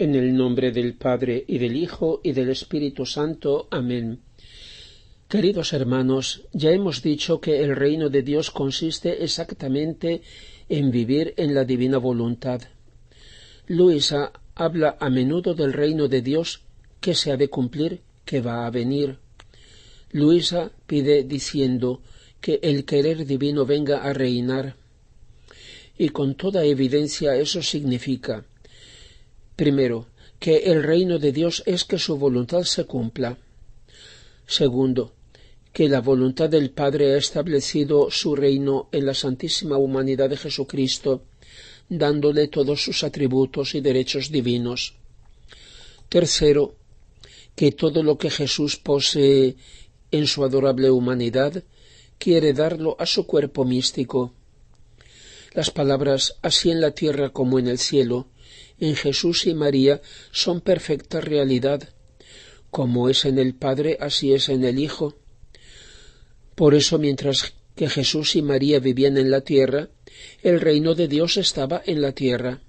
En el nombre del Padre, y del Hijo, y del Espíritu Santo. Amén. Queridos hermanos, ya hemos dicho que el reino de Dios consiste exactamente en vivir en la divina voluntad. Luisa habla a menudo del reino de Dios que se ha de cumplir, que va a venir. Luisa pide diciendo que el querer divino venga a reinar. Y con toda evidencia eso significa, primero, que el reino de Dios es que su voluntad se cumpla. Segundo, que la voluntad del Padre ha establecido su reino en la santísima humanidad de Jesucristo, dándole todos sus atributos y derechos divinos. Tercero, que todo lo que Jesús posee en su adorable humanidad quiere darlo a su cuerpo místico. Las palabras así en la tierra como en el cielo, en Jesús y María, son perfecta realidad. Como es en el Padre, así es en el Hijo. Por eso, mientras que Jesús y María vivían en la tierra, el reino de Dios estaba en la tierra.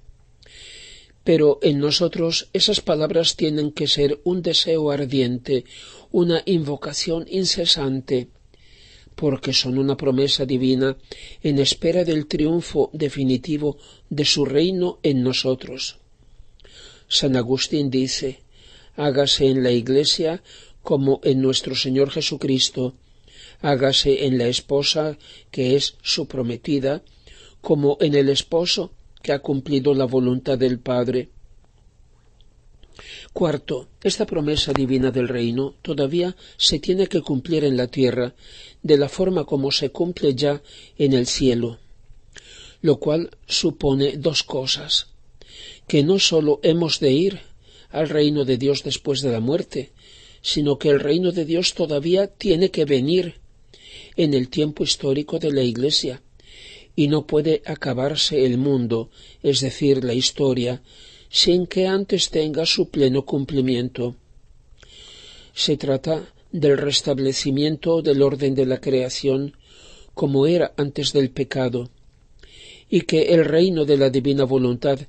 Pero en nosotros esas palabras tienen que ser un deseo ardiente, una invocación incesante, porque son una promesa divina en espera del triunfo definitivo de su reino en nosotros. San Agustín dice: hágase en la Iglesia como en nuestro Señor Jesucristo, hágase en la esposa que es su prometida, como en el esposo que ha cumplido la voluntad del Padre. Cuarto, esta promesa divina del reino todavía se tiene que cumplir en la tierra, de la forma como se cumple ya en el cielo, lo cual supone dos cosas: que no sólo hemos de ir al reino de Dios después de la muerte, sino que el reino de Dios todavía tiene que venir en el tiempo histórico de la Iglesia, y no puede acabarse el mundo, es decir, la historia, sin que antes tenga su pleno cumplimiento. Se trata del restablecimiento del orden de la creación como era antes del pecado, y que el reino de la divina voluntad,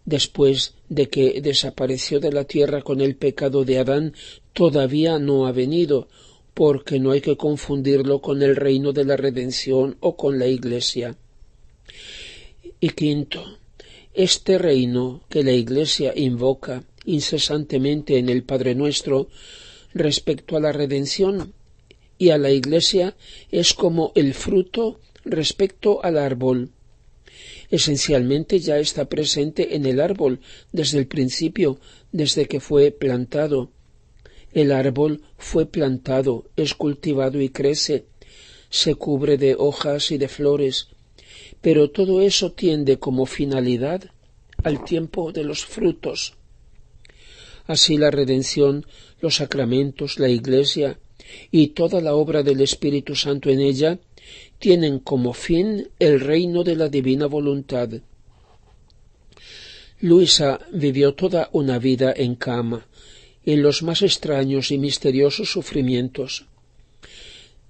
después de que desapareció de la tierra con el pecado de Adán, todavía no ha venido, porque no hay que confundirlo con el reino de la redención o con la Iglesia. Y quinto, este reino que la Iglesia invoca incesantemente en el Padre Nuestro respecto a la redención y a la Iglesia es como el fruto respecto al árbol. Esencialmente ya está presente en el árbol desde el principio, desde que fue plantado. El árbol fue plantado, es cultivado y crece, se cubre de hojas y de flores, pero todo eso tiende como finalidad al tiempo de los frutos. Así la redención, los sacramentos, la Iglesia y toda la obra del Espíritu Santo en ella tienen como fin el reino de la divina voluntad. Luisa vivió toda una vida en cama, en los más extraños y misteriosos sufrimientos,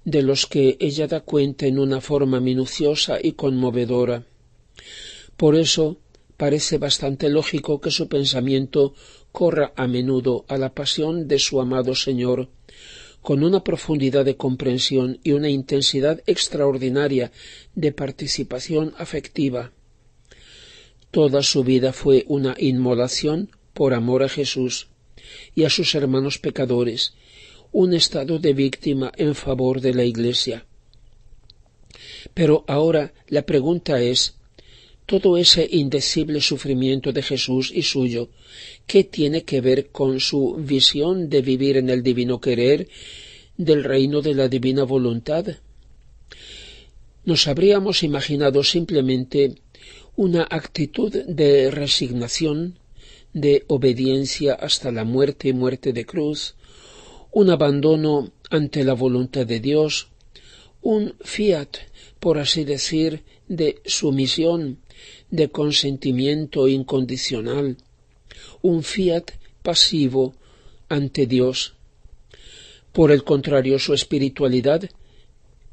de los que ella da cuenta en una forma minuciosa y conmovedora. Por eso parece bastante lógico que su pensamiento corra a menudo a la pasión de su amado Señor, con una profundidad de comprensión y una intensidad extraordinaria de participación afectiva. Toda su vida fue una inmolación por amor a Jesús y a sus hermanos pecadores, un estado de víctima en favor de la Iglesia. Pero ahora la pregunta es: todo ese indecible sufrimiento de Jesús y suyo, ¿qué tiene que ver con su visión de vivir en el divino querer, del reino de la divina voluntad? Nos habríamos imaginado simplemente una actitud de resignación, de obediencia hasta la muerte y muerte de cruz, un abandono ante la voluntad de Dios, un fiat, por así decir, de sumisión, de consentimiento incondicional, un fiat pasivo ante Dios. Por el contrario, su espiritualidad,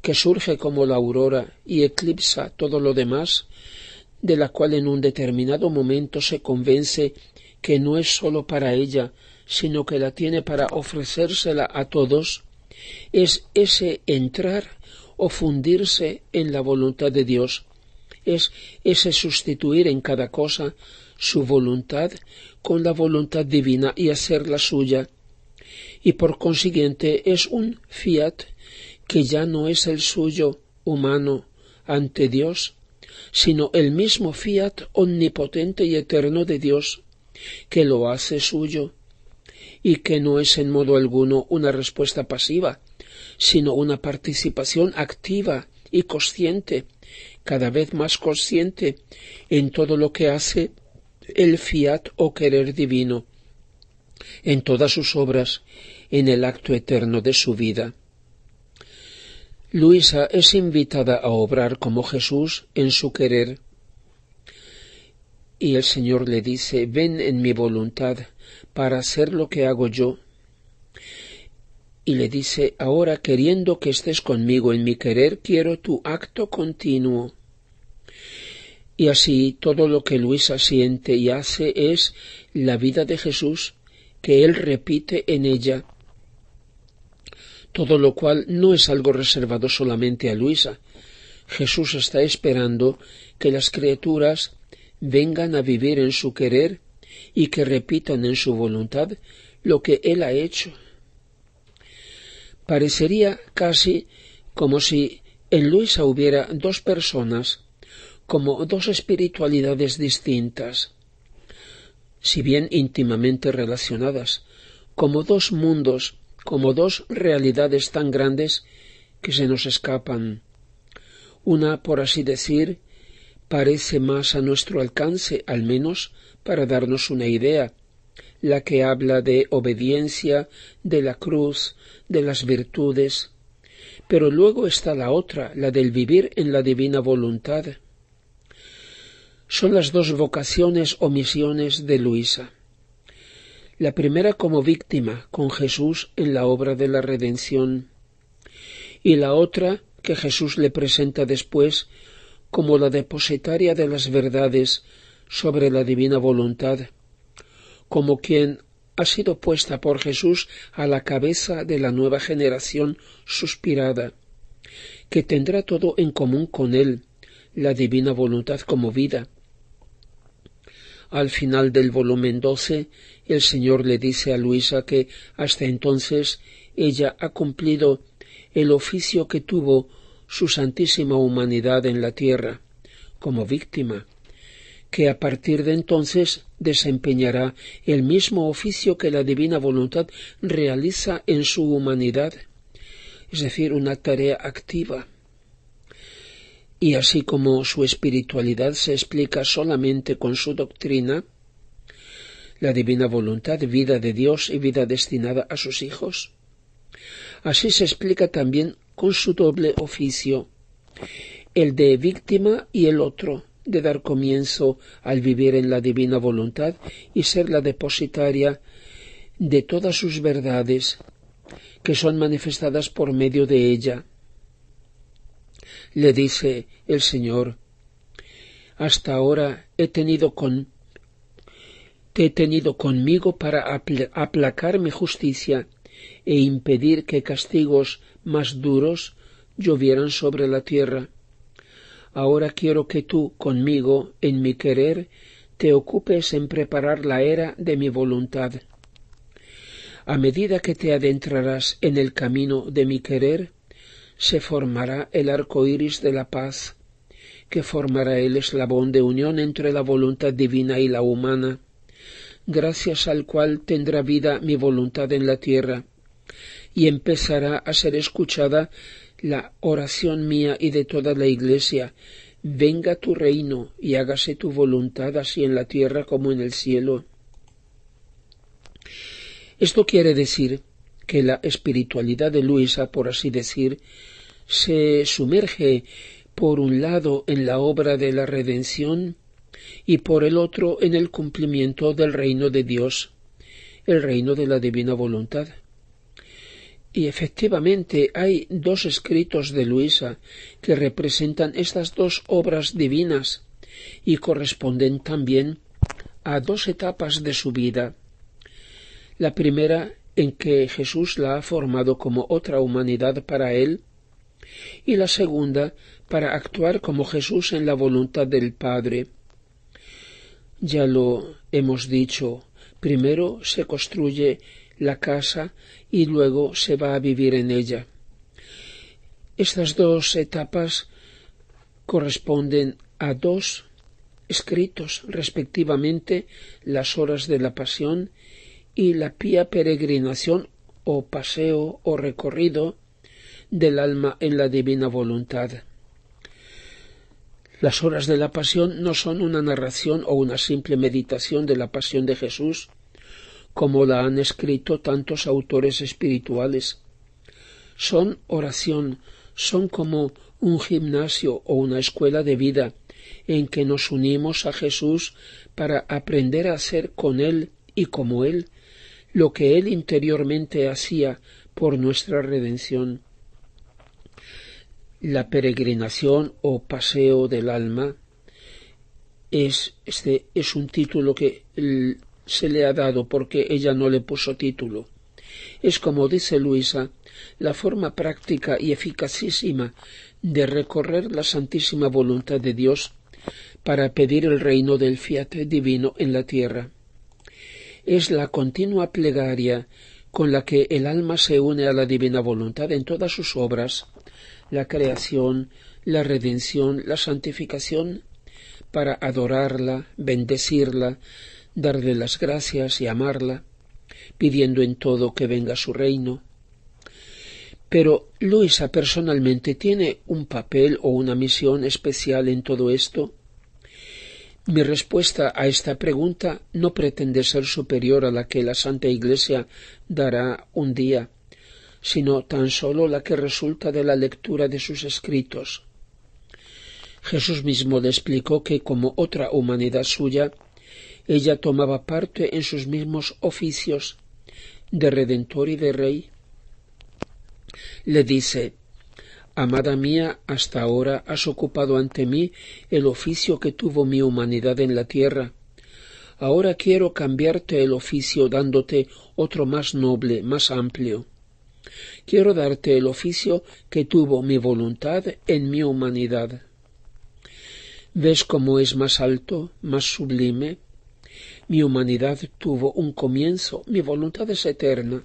que surge como la aurora y eclipsa todo lo demás, de la cual en un determinado momento se convence que no es sólo para ella, sino que la tiene para ofrecérsela a todos, es ese entrar o fundirse en la voluntad de Dios, es ese sustituir en cada cosa su voluntad con la voluntad divina y hacerla suya, y por consiguiente es un fiat que ya no es el suyo humano ante Dios, sino el mismo fiat omnipotente y eterno de Dios, que lo hace suyo, y que no es en modo alguno una respuesta pasiva, sino una participación activa y consciente, cada vez más consciente en todo lo que hace el fiat o querer divino, en todas sus obras, en el acto eterno de su vida. Luisa es invitada a obrar como Jesús en su querer, y el Señor le dice: ven en mi voluntad para hacer lo que hago yo. Y le dice: ahora, queriendo que estés conmigo en mi querer, quiero tu acto continuo. Y así todo lo que Luisa siente y hace es la vida de Jesús, que él repite en ella. Todo lo cual no es algo reservado solamente a Luisa. Jesús está esperando que las criaturas vengan a vivir en su querer y que repitan en su voluntad lo que él ha hecho. Parecería casi como si en Luisa hubiera dos personas, como dos espiritualidades distintas, si bien íntimamente relacionadas, como dos mundos, como dos realidades tan grandes que se nos escapan. Una, por así decir, parece más a nuestro alcance, al menos para darnos una idea, la que habla de obediencia, de la cruz, de las virtudes, pero luego está la otra, la del vivir en la divina voluntad. Son las dos vocaciones o misiones de Luisa. La primera como víctima, con Jesús en la obra de la redención, y la otra que Jesús le presenta después como la depositaria de las verdades sobre la divina voluntad, como quien ha sido puesta por Jesús a la cabeza de la nueva generación suspirada, que tendrá todo en común con él, la divina voluntad como vida. Al final del volumen 12, el Señor le dice a Luisa que hasta entonces ella ha cumplido el oficio que tuvo su santísima humanidad en la tierra, como víctima, que a partir de entonces desempeñará el mismo oficio que la divina voluntad realiza en su humanidad, es decir, una tarea activa. Y así como su espiritualidad se explica solamente con su doctrina, la divina voluntad, vida de Dios y vida destinada a sus hijos, así se explica también con su doble oficio, el de víctima y el otro, de dar comienzo al vivir en la divina voluntad y ser la depositaria de todas sus verdades, que son manifestadas por medio de ella. Le dice el Señor: hasta ahora te he tenido conmigo para aplacar mi justicia e impedir que castigos más duros llovieran sobre la tierra. Ahora quiero que tú, conmigo, en mi querer, te ocupes en preparar la era de mi voluntad. A medida que te adentrarás en el camino de mi querer, se formará el arco iris de la paz, que formará el eslabón de unión entre la voluntad divina y la humana, gracias al cual tendrá vida mi voluntad en la tierra, y empezará a ser escuchada la oración mía y de toda la Iglesia: venga tu reino y hágase tu voluntad, así en la tierra como en el cielo. Esto quiere decir que la espiritualidad de Luisa, por así decir, se sumerge por un lado en la obra de la redención y por el otro en el cumplimiento del reino de Dios, el reino de la divina voluntad. Y efectivamente hay dos escritos de Luisa que representan estas dos obras divinas y corresponden también a dos etapas de su vida. La primera, en que Jesús la ha formado como otra humanidad para él, y la segunda, para actuar como Jesús en la voluntad del Padre. Ya lo hemos dicho, primero se construye la casa y luego se va a vivir en ella. Estas dos etapas corresponden a dos escritos, respectivamente, las horas de la pasión y la pía peregrinación o paseo o recorrido del alma en la divina voluntad. Las horas de la pasión no son una narración o una simple meditación de la pasión de Jesús, como la han escrito tantos autores espirituales. Son oración, son como un gimnasio o una escuela de vida en que nos unimos a Jesús para aprender a hacer con Él y como Él lo que Él interiormente hacía por nuestra redención. La peregrinación o paseo del alma es un título que se le ha dado porque ella no le puso título. Es, como dice Luisa, la forma práctica y eficacísima de recorrer la santísima voluntad de Dios para pedir el reino del fiat divino en la tierra. Es la continua plegaria con la que el alma se une a la divina voluntad en todas sus obras, la creación, la redención, la santificación, para adorarla, bendecirla, darle las gracias y amarla, pidiendo en todo que venga su reino. Pero Luisa personalmente tiene un papel o una misión especial en todo esto. Mi respuesta a esta pregunta no pretende ser superior a la que la Santa Iglesia dará un día, sino tan solo la que resulta de la lectura de sus escritos. Jesús mismo le explicó que, como otra humanidad suya, ella tomaba parte en sus mismos oficios de Redentor y de Rey. Le dice: «Amada mía, hasta ahora has ocupado ante mí el oficio que tuvo mi humanidad en la tierra. Ahora quiero cambiarte el oficio dándote otro más noble, más amplio. Quiero darte el oficio que tuvo mi voluntad en mi humanidad. ¿Ves cómo es más alto, más sublime? Mi humanidad tuvo un comienzo, mi voluntad es eterna.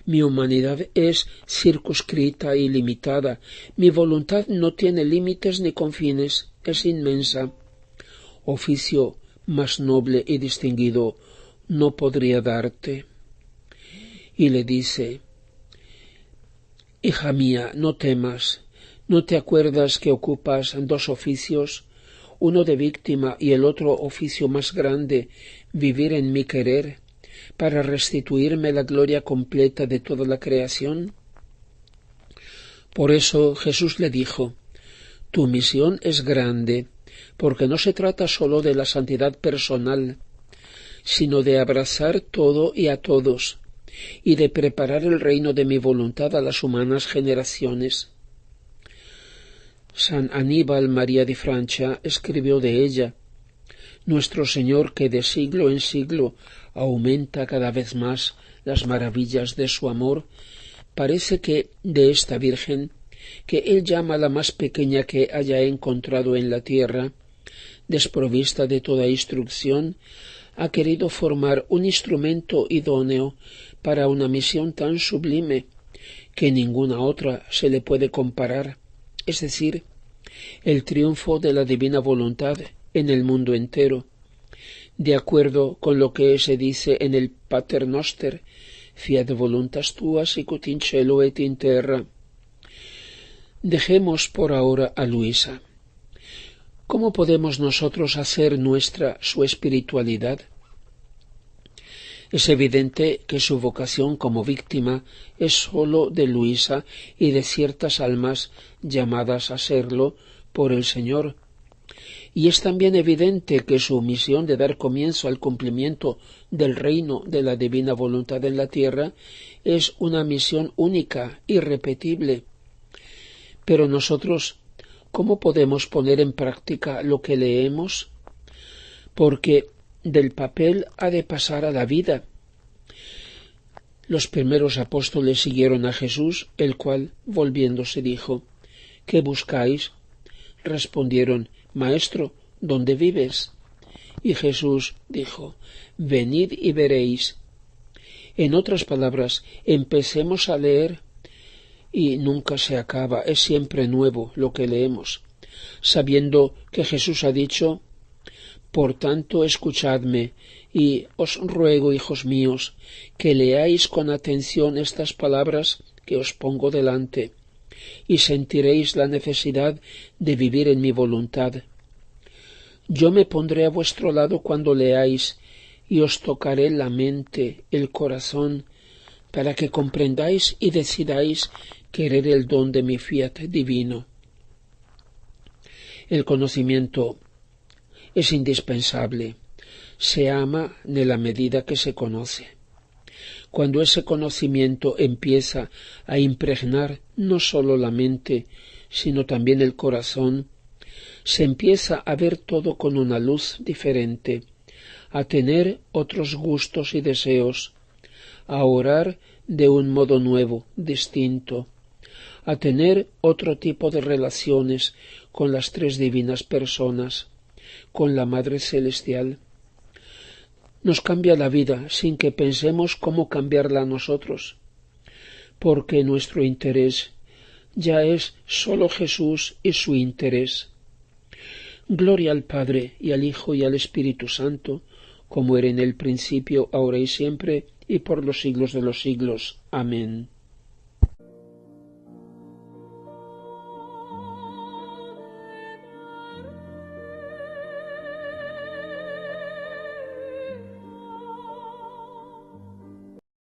Mi humanidad es circunscrita y limitada. Mi voluntad no tiene límites ni confines, es inmensa. Oficio más noble y distinguido no podría darte». Y le dice: «Hija mía, no temas. ¿No te acuerdas que ocupas dos oficios, uno de víctima y el otro oficio más grande, vivir en mi querer, para restituirme la gloria completa de toda la creación?» Por eso Jesús le dijo: «Tu misión es grande, porque no se trata sólo de la santidad personal, sino de abrazar todo y a todos, y de preparar el reino de mi voluntad a las humanas generaciones». San Aníbal María de Francia escribió de ella: «Nuestro Señor, que de siglo en siglo aumenta cada vez más las maravillas de su amor, parece que de esta Virgen, que Él llama la más pequeña que haya encontrado en la tierra, desprovista de toda instrucción, ha querido formar un instrumento idóneo para una misión tan sublime que ninguna otra se le puede comparar, es decir, el triunfo de la divina voluntad en el mundo entero, de acuerdo con lo que se dice en el Pater Noster: «Fiat voluntas tua sicut in cielo et in terra». Dejemos por ahora a Luisa. ¿Cómo podemos nosotros hacer nuestra su espiritualidad? Es evidente que su vocación como víctima es sólo de Luisa y de ciertas almas llamadas a serlo por el Señor. Y es también evidente que su misión de dar comienzo al cumplimiento del reino de la divina voluntad en la tierra es una misión única, irrepetible. Pero nosotros, ¿cómo podemos poner en práctica lo que leemos? Porque del papel ha de pasar a la vida. Los primeros apóstoles siguieron a Jesús, el cual, volviéndose, dijo: ¿Qué buscáis? Respondieron: Maestro, ¿dónde vives? Y Jesús dijo: Venid y veréis. En otras palabras, empecemos a leer y nunca se acaba, es siempre nuevo lo que leemos, sabiendo que Jesús ha dicho: Por tanto, escuchadme, y os ruego, hijos míos, que leáis con atención estas palabras que os pongo delante, y sentiréis la necesidad de vivir en mi voluntad. Yo me pondré a vuestro lado cuando leáis, y os tocaré la mente, el corazón, para que comprendáis y decidáis querer el don de mi fiat divino. El conocimiento es indispensable. Se ama en la medida que se conoce. Cuando ese conocimiento empieza a impregnar no sólo la mente, sino también el corazón, se empieza a ver todo con una luz diferente, a tener otros gustos y deseos, a orar de un modo nuevo, distinto, a tener otro tipo de relaciones con las tres divinas personas, con la Madre Celestial. Nos cambia la vida sin que pensemos cómo cambiarla nosotros, porque nuestro interés ya es sólo Jesús y su interés. Gloria al Padre, y al Hijo, y al Espíritu Santo, como era en el principio, ahora y siempre, y por los siglos de los siglos. Amén.